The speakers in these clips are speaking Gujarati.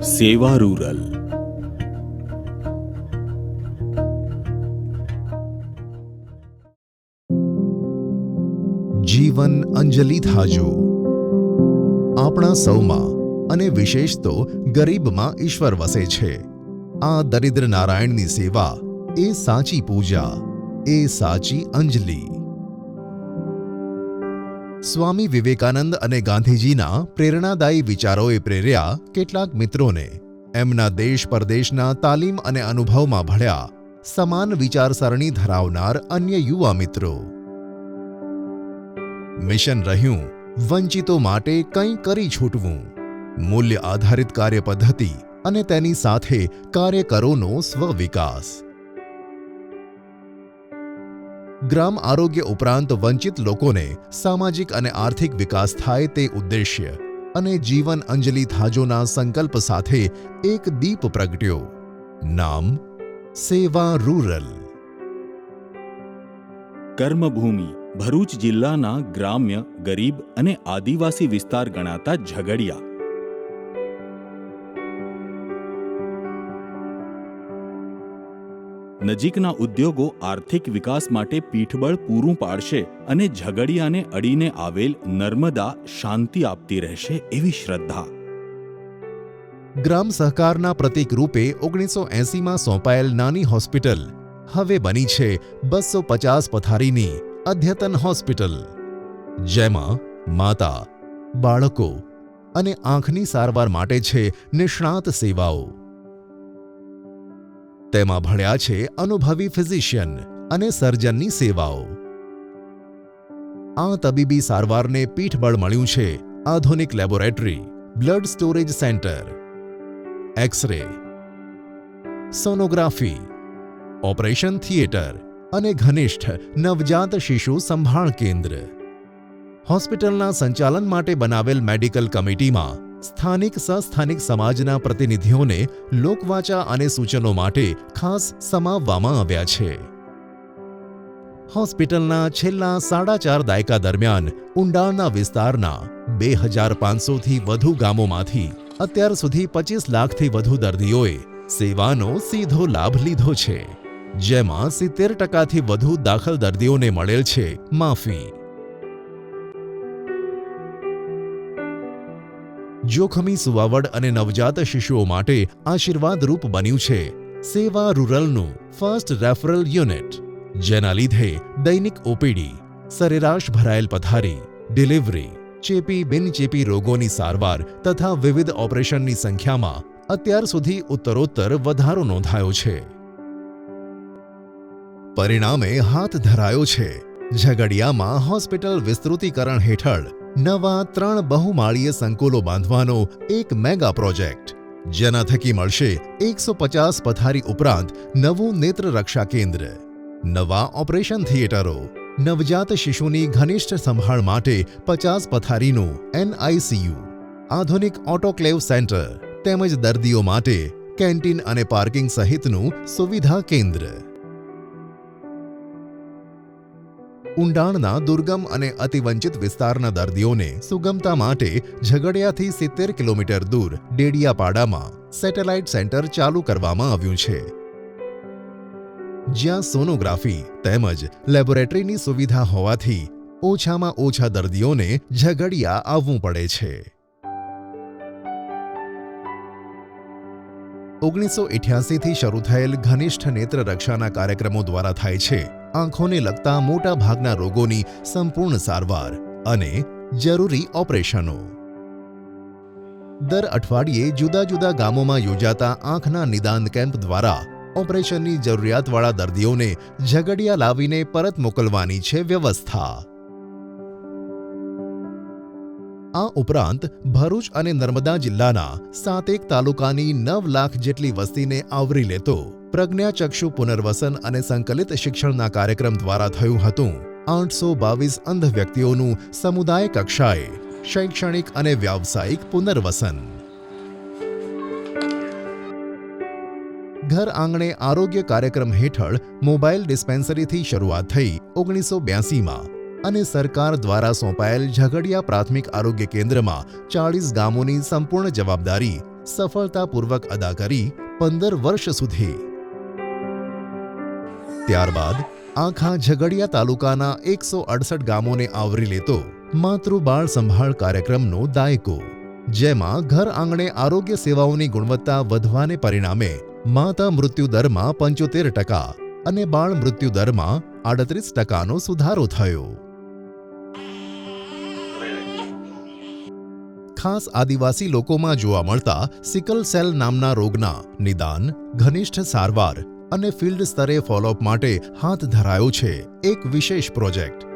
સેવા રૂરલ. જીવન અંજલિ થાજો. આપણા સૌમાં અને વિશેષ તો ગરીબમાં ઈશ્વર વસે છે. આ દરિદ્ર નારાયણની સેવા એ સાચી પૂજા, એ સાચી અંજલિ. સ્વામી વિવેકાનંદ અને ગાંધીજીના પ્રેરણાદાયી વિચારોએ પ્રેર્યા કેટલાક મિત્રોને. એમના દેશ પરદેશના તાલીમ અને અનુભવમાં ભળ્યા સમાન વિચારસરણી ધરાવનાર અન્ય યુવા મિત્રો. મિશન રહ્યું વંચિતો માટે કંઈ કરી છૂટવું, મૂલ્ય આધારિત કાર્ય પદ્ધતિ અને તેની સાથે કાર્યકરોનો સ્વવિકાસ. ગ્રામ આરોગ્ય ઉપરાંત વંચિત લોકોને સામાજિક અને આર્થિક વિકાસ થાય તે ઉદ્દેશ્ય અને જીવન અંજલિ થાજોના સંકલ્પ સાથે એક દીપ પ્રગટ્યો. નામ સેવા રૂરલ. કર્મભૂમિ ભરૂચ જિલ્લાના ગ્રામ્ય, ગરીબ અને આદિવાસી વિસ્તાર ગણાતા ઝઘડિયા. નજીકના ઉદ્યોગો આર્થિક વિકાસ માટે પીઠબળ પૂરું પાડશે અને ઝઘડિયાને અડીને આવેલ નર્મદા શાંતિ આપતી રહેશે એવી શ્રદ્ધા. ગ્રામ સહકારના પ્રતીક રૂપે 1980માં સોંપાયેલ નાની હોસ્પિટલ હવે બની છે 250 પથારીની અદ્યતન હોસ્પિટલ, જેમાં માતા, બાળકો અને આંખની સારવાર માટે છે નિષ્ણાત સેવાઓ. તેમાં ભળ્યા છે અનુભવી ફિઝિશિયન અને સર્જનની સેવાઓ. આ તબીબી સારવારને પીઠબળ મળ્યું છે આધુનિક laboratory, blood storage centre, X-ray, sonography, operation theatre અને ઘનિષ્ઠ નવજાત શિશુ સંભાળ કેન્દ્ર. હોસ્પિટલના સંચાલન માટે બનાવેલ મેડિકલ કમિટીમાં સ્થાનિક સસ્થાનિક સમાજના પ્રતિનિધિઓને લોકવાચા અને સૂચનો માટે ખાસ સમાવવામાં આવ્યા છે. હોસ્પિટલના છેલ્લા 4.5 દાયકા દરમિયાન ઉંડાણના વિસ્તારના 2500થી વધુ ગામોમાંથી અત્યાર સુધી 25 લાખથી વધુ દર્દીઓએ સેવાનો સીધો લાભ લીધો છે, જેમાં 70%થી વધુ દાખલ દર્દીઓને મળેલ છે માફી. જોખમી સુવાવડ અને નવજાત શિશુઓ માટે આશીર્વાદરૂપ બન્યું છે સેવા રૂરલનું ફર્સ્ટ રેફરલ યુનિટ, જેના લીધે દૈનિક ઓપીડી, સરેરાશ ભરાયેલ પથારી, ડિલિવરી, ચેપી બિનચેપી રોગોની સારવાર તથા વિવિધ ઓપરેશનની સંખ્યામાં અત્યાર સુધી ઉત્તરોત્તર વધારો નોંધાયો છે. પરિણામે હાથ ધરાયો છે ઝઘડિયામાં હોસ્પિટલ વિસ્તૃતીકરણ હેઠળ નવા 3 બહુમાળીય સંકુલો બાંધવાનો એક મેગા પ્રોજેક્ટ, જેના થકી મળશે 150 પથારી ઉપરાંત નવું નેત્ર રક્ષા કેન્દ્ર, નવા ઓપરેશન થિયેટરો, નવજાત શિશુની ઘનિષ્ઠ સંભાળ માટે 50 પથારીનું NICU, આધુનિક ઓટોક્લેવ સેન્ટર તેમજ દર્દીઓ માટે કેન્ટીન અને પાર્કિંગ સહિતનું સુવિધા કેન્દ્ર. ઉંડાણના દુર્ગમ અને અતિવંચિત વિસ્તારના દર્દીઓને સુગમતા માટે ઝઘડિયાથી 70 કિલોમીટર દૂર ડેડિયાપાડામાં સેટેલાઇટ સેન્ટર ચાલુ કરવામાં આવ્યું છે, જ્યાં સોનોગ્રાફી તેમજ લેબોરેટરીની સુવિધા હોવાથી ઓછામાં ઓછા દર્દીઓને ઝઘડિયા આવવું પડે છે. 1988થી શરૂ થયેલ ઘનિષ્ઠ નેત્ર રક્ષાના કાર્યક્રમો દ્વારા થાય છે આંખોને લગતા મોટા ભાગના રોગોની સંપૂર્ણ સારવાર અને જરૂરી ઓપરેશનો. દર અઠવાડિયે જુદા જુદા ગામોમાં યોજાતા આંખના નિદાન કેમ્પ દ્વારા ઓપરેશનની જરૂરિયાતવાળા દર્દીઓને ઝઘડિયા લાવીને પરત મોકલવાની છે વ્યવસ્થા. આ ઉપરાંત ભરૂચ અને નર્મદા જિલ્લાના 7 તાલુકાની 9 લાખ જેટલી વસ્તીને આવરી લેતો પ્રજ્ઞાચક્ષુ પુનર્વસન અને સંકલિત શિક્ષણના કાર્યક્રમ દ્વારા થયું હતું 822 અંધ વ્યક્તિઓનું સમુદાય કક્ષાએ શૈક્ષણિક અને વ્યાવસાયિક પુનર્વસન. ઘર આંગણે આરોગ્ય કાર્યક્રમ હેઠળ મોબાઈલ ડિસ્પેન્સરીથી શરૂઆત થઈ 1982માં અને સરકાર દ્વારા સોંપાયેલ ઝઘડિયા પ્રાથમિક આરોગ્ય કેન્દ્રમાં 40 ગામોની સંપૂર્ણ જવાબદારી સફળતાપૂર્વક અદા કરી 15 વર્ષ સુધી. ત્યારબાદ આખા ઝઘડિયા તાલુકાના 168 ગામોને આવરી લેતો માતૃબાળ સંભાળ કાર્યક્રમનો દાયકો, જેમાં ઘર આંગણે આરોગ્ય સેવાઓની ગુણવત્તા વધવાને પરિણામે માતા મૃત્યુદરમાં 75% અને બાળ મૃત્યુદરમાં 38%નો સુધારો થયો. ખાસ આદિવાસી લોકોમાં જોવા મળતા સિકલ સેલ નામના રોગના નિદાન, ઘનિષ્ઠ સારવાર અને ફિલ્ડ સ્તરે ફોલોઅપ માટે હાથ ધરાયો છે એક વિશેષ પ્રોજેક્ટ.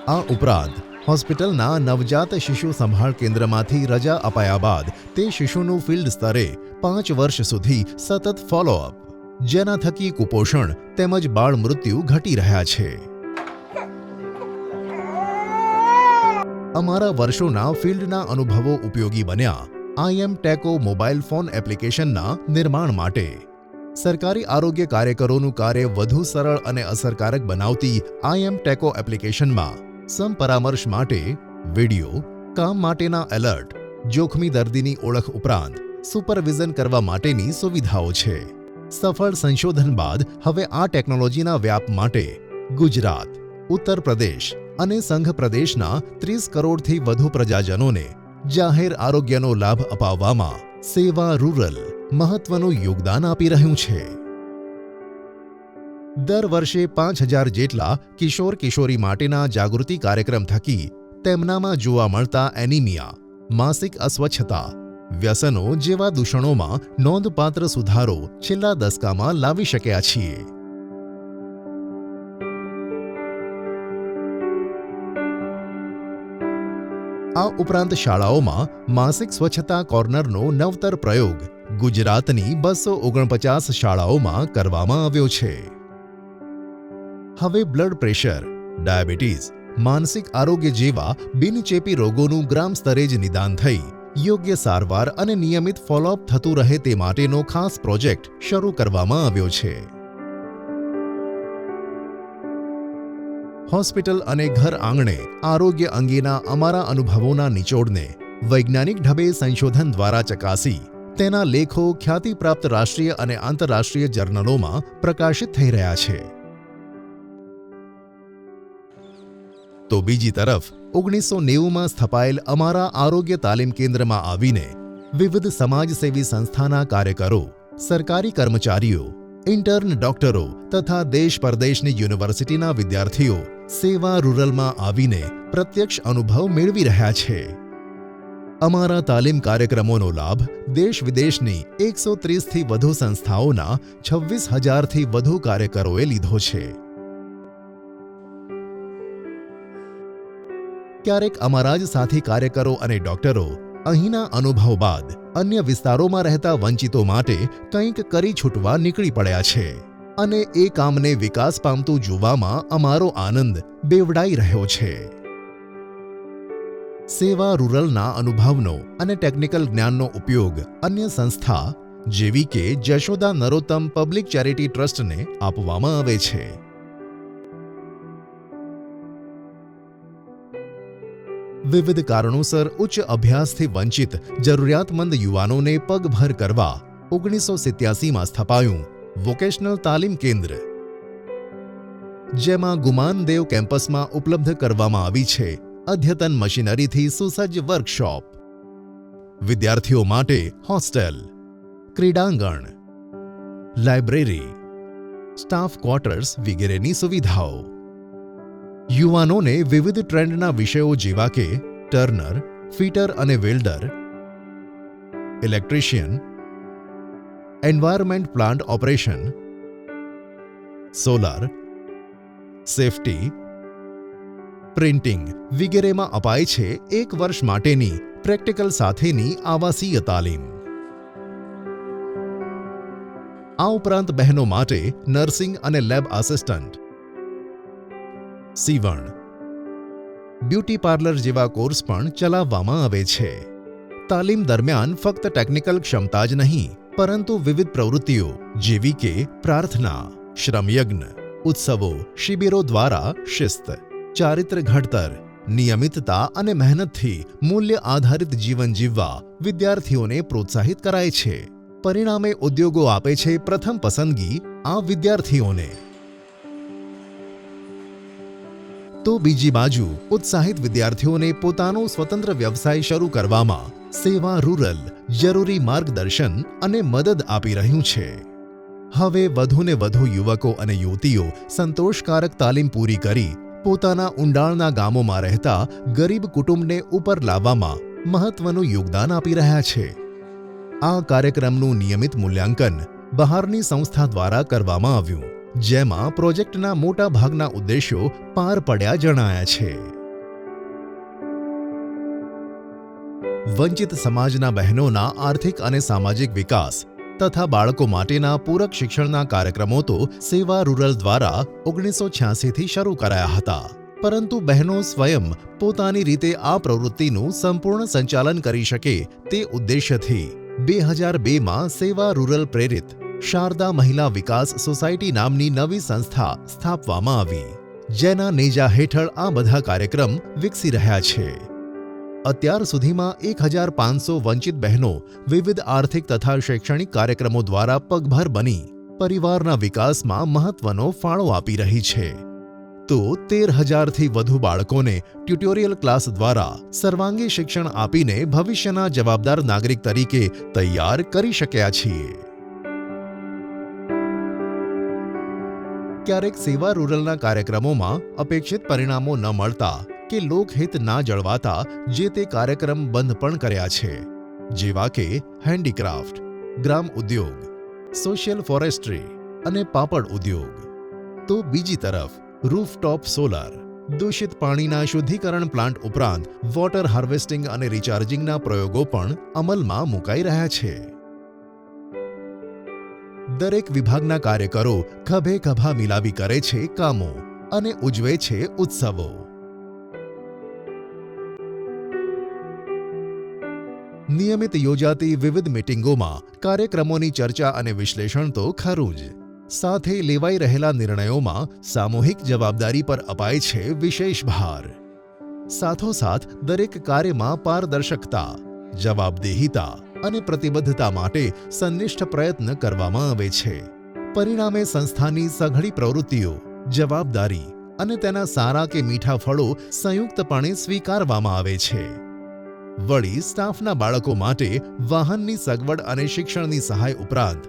આ ઉપરાંત હોસ્પિટલના નવજાત શિશુ સંભાળ કેન્દ્રમાંથી રજા અપાયા બાદ તે શિશુનું ફિલ્ડ સ્તરે 5 વર્ષ સુધી સતત ફોલોઅપ, જેના થકી કુપોષણ તેમજ બાળ મૃત્યુ ઘટી રહ્યા છે. અમારા વર્ષોના ફિલ્ડના અનુભવો ઉપયોગી બન્યા IM ટેકો મોબાઈલ ફોન એપ્લિકેશનના નિર્માણ માટે. સરકારી આરોગ્ય કાર્યકરોનું કાર્ય વધુ સરળ અને અસરકારક બનાવતી IM ટેકો એપ્લિકેશનમાં સંપરામર્શ માટે વિડિયો, કામ માટેના એલર્ટ, જોખમી દર્દીની ઓળખ ઉપરાંત સુપરવિઝન કરવા માટેની સુવિધાઓ છે. સફળ સંશોધન બાદ હવે આ ટેકનોલોજીના વ્યાપ માટે ગુજરાત, ઉત્તર પ્રદેશ અને સંઘ પ્રદેશના 30 કરોડથી વધુ પ્રજાજનોને જાહેર આરોગ્યનો લાભ અપાવવામાં સેવા રૂરલ મહત્વનું યોગદાન આપી રહ્યું છે. દર વર્ષે 5000 જેટલા કિશોર કિશોરી માટેના જાગૃતિ કાર્યક્રમ થકી તેમનામાં જોવા મળતા એનિમિયા, માસિક અસ્વચ્છતા, વ્યસનો જેવા દૂષણોમાં નોંધપાત્ર સુધારો છેલ્લા દશકામાં લાવી શક્યા છીએ. આ ઉપરાંત શાળાઓમાં માસિક સ્વચ્છતા કોર્નરનો નવતર પ્રયોગ ગુજરાતની 249 શાળાઓમાં કરવામાં આવ્યો છે. હવે બ્લડ પ્રેશર, ડાયાબિટીસ, માનસિક આરોગ્ય જેવા બિનચેપી રોગોનું ગ્રામ સ્તરે જ નિદાન થઈ યોગ્ય સારવાર અને નિયમિત ફોલોઅપ થતું રહે તે માટેનો ખાસ પ્રોજેક્ટ શરૂ કરવામાં આવ્યો છે. હોસ્પિટલ અને ઘર આંગણે આરોગ્ય અંગેના અમારા અનુભવોના નિચોડને વૈજ્ઞાનિક ઢબે સંશોધન દ્વારા ચકાસી તેના લેખો ખ્યાતિપ્રાપ્ત રાષ્ટ્રીય અને આંતરરાષ્ટ્રીય જર્નલોમાં પ્રકાશિત થઈ રહ્યા છે. તો બીજી તરફ 1990માં સ્થપાયેલ અમારા આરોગ્ય તાલીમ કેન્દ્રમાં આવીને વિવિધ સમાજસેવી સંસ્થાના કાર્યકરો, સરકારી કર્મચારીઓ, ઇન્ટર્ન ડોક્ટરો તથા દેશ પરદેશની યુનિવર્સિટીના વિદ્યાર્થીઓ સેવા રૂરલમાં આવીને પ્રત્યક્ષ અનુભવ મેળવી રહ્યા છે. અમારા તાલીમ કાર્યક્રમોનો લાભ દેશ વિદેશની 130થી વધુ સંસ્થાઓના 26,000થી વધુ કાર્યકરોએ લીધો છે. ક્યારેક અમારા જ સાથી કાર્યકરો અને ડોક્ટરો અહીંના અનુભવ બાદ અન્ય વિસ્તારોમાં રહેતા વંચિતો માટે કંઈક કરી છૂટવા નીકળી પડ્યા છે અને એ કામને વિકાસ પામતું જોવામાં અમારો આનંદ બેવડાઈ રહ્યો છે. સેવા રૂરલના અનુભવનો અને ટેકનિકલ જ્ઞાનનો ઉપયોગ અન્ય સંસ્થા જેવી કે જશોદા નરોત્તમ પબ્લિક ચેરિટી ટ્રસ્ટને આપવામાં આવે છે. વિવિધ કારણોસર ઉચ્ચ અભ્યાસથી વંચિત જરૂરિયાતમંદ યુવાનોને પગભર કરવા 1987માં સ્થપાયું વોકેશનલ તાલીમ કેન્દ્ર, જેમાં ગુમાનદેવ કેમ્પસમાં ઉપલબ્ધ કરવામાં આવી છે અદ્યતન મશીનરીથી સુસજ્જ વર્કશોપ, વિદ્યાર્થીઓ માટે હોસ્ટેલ, ક્રીડાંગણ, લાઇબ્રેરી, સ્ટાફ ક્વાર્ટર્સ વગેરેની સુવિધાઓ. યુવાનોને વિવિધ ટ્રેન્ડના વિષયો જેવા કે ટર્નર, ફિટર અને welder, electrician, environment plant operation, solar, safety, printing વગેરેમાં અપાય છે 1 વર્ષ માટેની પ્રેક્ટિકલ સાથેની આવાસીય તાલીમ. આ ઉપરાંત બહેનો માટે નર્સિંગ અને લેબ આસિસ્ટન્ટ, સીવણ, બ્યુટી પાર્લર જેવા કોર્સ પણ ચલાવવામાં આવે છે. તાલીમ દરમિયાન ફક્ત ટેકનિકલ ક્ષમતા જ નહીં, પરંતુ વિવિધ પ્રવૃત્તિઓ જેવી કે પ્રાર્થના, શ્રમયજ્ઞ, ઉત્સવો, શિબિરો દ્વારા શિસ્ત, ચારિત્ર ઘડતર, નિયમિતતા અને મહેનતથી મૂલ્ય આધારિત જીવન જીવવા વિદ્યાર્થીઓને પ્રોત્સાહિત કરાય છે. પરિણામે ઉદ્યોગો આપે છે પ્રથમ પસંદગી આ વિદ્યાર્થીઓને. તો બીજી બાજુ ઉત્સાહિત વિદ્યાર્થીઓને પોતાનો સ્વતંત્ર વ્યવસાય શરૂ કરવામાં સેવા રૂરલ જરૂરી માર્ગદર્શન અને મદદ આપી રહ્યું છે. હવે વધુને વધુ યુવકો અને યુવતીઓ સંતોષકારક તાલીમ પૂરી કરી પોતાના ઊંડાણના ગામોમાં રહેતા ગરીબ કુટુંબને ઉપર લાવવામાં મહત્વનું યોગદાન આપી રહ્યા છે. આ કાર્યક્રમનું નિયમિત મૂલ્યાંકન બહારની સંસ્થા દ્વારા કરવામાં આવ્યું, જેમાં પ્રોજેક્ટના મોટા ભાગના ઉદ્દેશો પાર પડ્યા જણાયા છે. વંચિત સમાજના બહેનોના આર્થિક અને સામાજિક વિકાસ તથા બાળકો માટેના પૂરક શિક્ષણના કાર્યક્રમો તો સેવા રૂરલ દ્વારા 1986થી શરૂ કરાયા હતા, પરંતુ બહેનો સ્વયં પોતાની રીતે આ પ્રવૃત્તિનું સંપૂર્ણ સંચાલન કરી શકે તે ઉદ્દેશ્યથી 2002માં સેવા રૂરલ પ્રેરિત શારદા મહિલા વિકાસ સોસાયટી નામની નવી સંસ્થા સ્થાપવામાં આવી, જેના નેજા હેઠળ આ બધા કાર્યક્રમ વિકસી રહ્યા છે. અત્યાર સુધીમાં 1500 વંચિત બહેનો વિવિધ આર્થિક તથા શૈક્ષણિક કાર્યક્રમો દ્વારા પગભર બની પરિવારના વિકાસમાં મહત્વનો ફાળો આપી રહી છે. તો 13,000થી વધુ બાળકોને ટ્યુટોરિયલ ક્લાસ દ્વારા સર્વાંગી શિક્ષણ આપીને ભવિષ્યના જવાબદાર નાગરિક તરીકે તૈયાર કરી શક્યા છીએ. ક્યારેક સેવા રૂરલના કાર્યક્રમોમાં અપેક્ષિત પરિણામો ન મળતા કે લોકહિત ના જળવાતા જે તે કાર્યક્રમ બંધ પણ કર્યા છે, જેવા કે હેન્ડીક્રાફ્ટ, ગ્રામ ઉદ્યોગ, સોશિયલ ફોરેસ્ટ્રી અને પાપડ ઉદ્યોગ. તો બીજી તરફ રૂફટોપ સોલર, દૂષિત પાણીના શુદ્ધિકરણ પ્લાન્ટ ઉપરાંત વોટર હાર્વેસ્ટિંગ અને રિચાર્જિંગના પ્રયોગો પણ અમલમાં મુકાઈ રહ્યા છે. દરેક વિભાગના કાર્યકરો ખભે ખભા મિલાવી કરે છે કામો અને ઉજવે છે ઉત્સવો. નિયમિત યોજાતી વિવિધ મીટિંગોમાં કાર્યક્રમોની ચર્ચા અને વિશ્લેષણ તો ખરું જ, સાથે લેવાઈ રહેલા નિર્ણયોમાં સામૂહિક જવાબદારી પર અપાય છે વિશેષ ભાર. સાથોસાથ દરેક કાર્યમાં પારદર્શકતા, જવાબદેહિતા અને પ્રતિબદ્ધતા માટે સંનિષ્ઠ પ્રયત્ન કરવામાં આવે છે. પરિણામે સંસ્થાની સઘળી પ્રવૃત્તિઓ, જવાબદારી અને તેના સારા કે મીઠા ફળો સંયુક્તપણે સ્વીકારવામાં આવે છે. વળી સ્ટાફના બાળકો માટે વાહનની સગવડ અને શિક્ષણની સહાય ઉપરાંત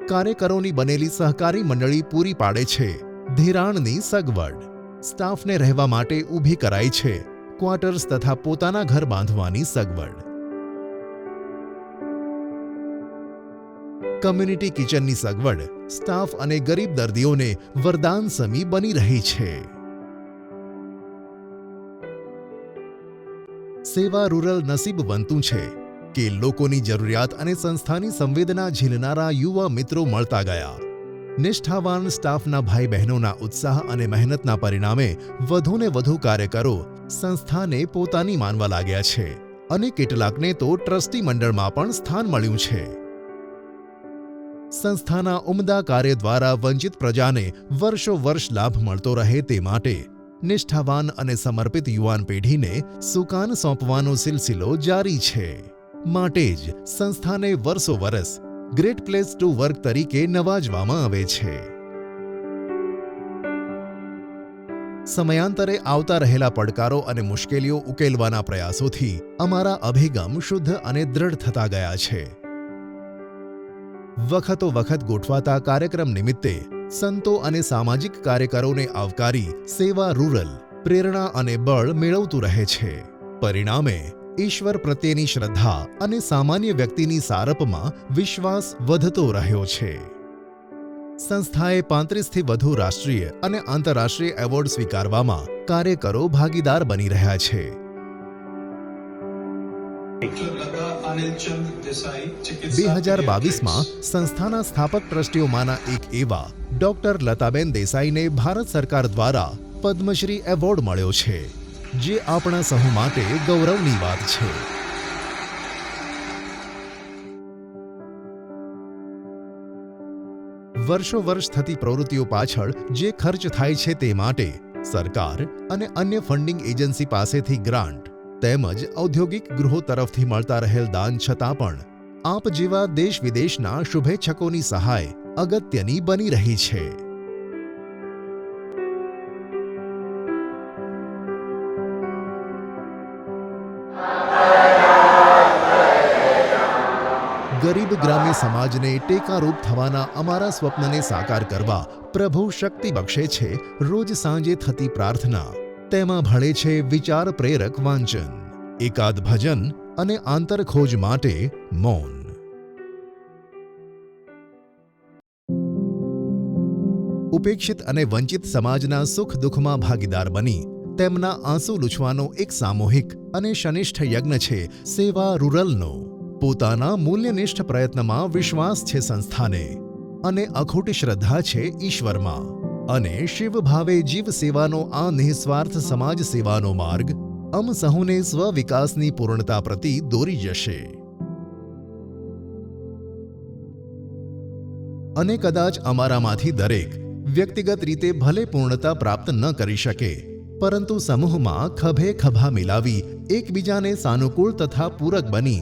કાર્યકરોની બનેલી સહકારી મંડળી પૂરી પાડે છે ધિરાણની સગવડ. સ્ટાફને રહેવા માટે ઊભી કરાઈ છે ક્વાર્ટર્સ તથા પોતાના ઘર બાંધવાની સગવડ. કમ્યુનિટી કિચનની સગવડ સ્ટાફ અને ગરીબ દર્દીઓને વરદાન સમી બની રહી છે. સેવા રૂરલ નસીબવંતું છે કે લોકોની જરૂરિયાત અને સંસ્થાની સંવેદના ઝીલનારા યુવા મિત્રો મળતા ગયા. નિષ્ઠાવાન સ્ટાફના ભાઈ બહેનોના ઉત્સાહ અને મહેનતના પરિણામે વધુને વધુ કાર્યકરો સંસ્થાને પોતાની માનવા લાગ્યા છે અને કેટલાકને તો ટ્રસ્ટી મંડળમાં પણ સ્થાન મળ્યું છે. સંસ્થાના ઉમદા કાર્ય દ્વારા વંચિત પ્રજાને વર્ષો વર્ષ લાભ મળતો રહે તે માટે નિષ્ઠાવાન અને સમર્પિત યુવાન પેઢીને સુકાન સોંપવાનો સિલસિલો જારી છે. માટે જ સંસ્થાને વર્ષો વર્ષ ગ્રેટ પ્લેસ ટુ વર્ક તરીકે નવાજવામાં આવે છે. સમયાંતરે આવતા રહેલા પડકારો અને મુશ્કેલીઓ ઉકેલવાના પ્રયાસોથી અમારા અભિગમ શુદ્ધ અને દ્રઢ થતા ગયા છે. વખતો વખત ગોઠવાતા કાર્યક્રમ નિમિત્તે સંતો અને સામાજિક કાર્યકરોને આવકારી સેવા રૂરલ પ્રેરણા અને બળ મેળવતું રહે છે. પરિણામે ઈશ્વર પ્રત્યેની શ્રદ્ધા અને સામાન્ય વ્યક્તિની સારપમાં વિશ્વાસ વધતો રહ્યો છે. સંસ્થાએ 35થી વધુ રાષ્ટ્રીય અને આંતરરાષ્ટ્રીય એવોર્ડ સ્વીકારવામાં કાર્યકરો ભાગીદાર બની રહ્યા છે. 2022માં સંસ્થાના સ્થાપક ટ્રસ્ટીઓમાંના એક એવા ડોક્ટર લતાબેન દેસાઈને ભારત સરકાર દ્વારા પદ્મશ્રી એવોર્ડ મળ્યો છે, જે આપણા સહુ માટે ગૌરવની વાત છે. વર્ષો વર્ષ થતી પ્રવૃત્તિઓ પાછળ જે ખર્ચ થાય છે તે માટે સરકાર અને અન્ય ફંડિંગ એજન્સી પાસેથી ગ્રાન્ટ તેમજ ઔદ્યોગિક ગૃહો તરફથી મળતા રહેલ દાન છતાં પણ આપ જેવા દેશ વિદેશના શુભેચ્છકોની સહાય અગત્યની બની રહી છે. ગરીબ ગ્રામ્ય સમાજને ટેકારૂપ થવાના અમારા સ્વપ્નને સાકાર કરવા પ્રભુ શક્તિ બક્ષે છે રોજ સાંજે થતી પ્રાર્થના. તેમાં ભળે છે વિચાર પ્રેરક વાંચન, એકાદ ભજન અને આંતરખોજ માટે મૌન. ઉપેક્ષિત અને વંચિત સમાજના સુખ દુઃખમાં ભાગીદાર બની તેમના આંસુ લૂછવાનો એક સામૂહિક અને શનિષ્ઠ યજ્ઞ છે સેવા રૂરલનો. પોતાના મૂલ્યનિષ્ઠ પ્રયત્નમાં વિશ્વાસ છે સંસ્થાને અને અખૂટ શ્રદ્ધા છે ઈશ્વરમાં. અને શિવ ભાવે જીવ સેવાનો આ નિઃસ્વાર્થ સમાજ સેવાનો માર્ગ અમ સહુને સ્વવિકાસની પૂર્ણતા પ્રતિ દોરી જશે. અને કદાચ અમારામાંથી દરેક વ્યક્તિગત રીતે ભલે પૂર્ણતા પ્રાપ્ત ન કરી શકે, પરંતુ સમૂહમાં ખભે ખભા મિલાવી એકબીજાને સાનુકૂળ તથા પૂરક બની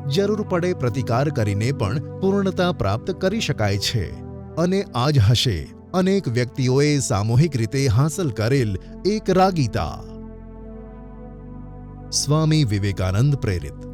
જરૂર પડે પ્રતિકાર કરીને પણ પૂર્ણતા પ્રાપ્ત કરી શકાય છે. અને આ જ હશે અનેક વ્યક્તિઓએ સામૂહિક રીતે હાંસલ કરેલ એક રાગીતા. સ્વામી વિવેકાનંદ પ્રેરિત.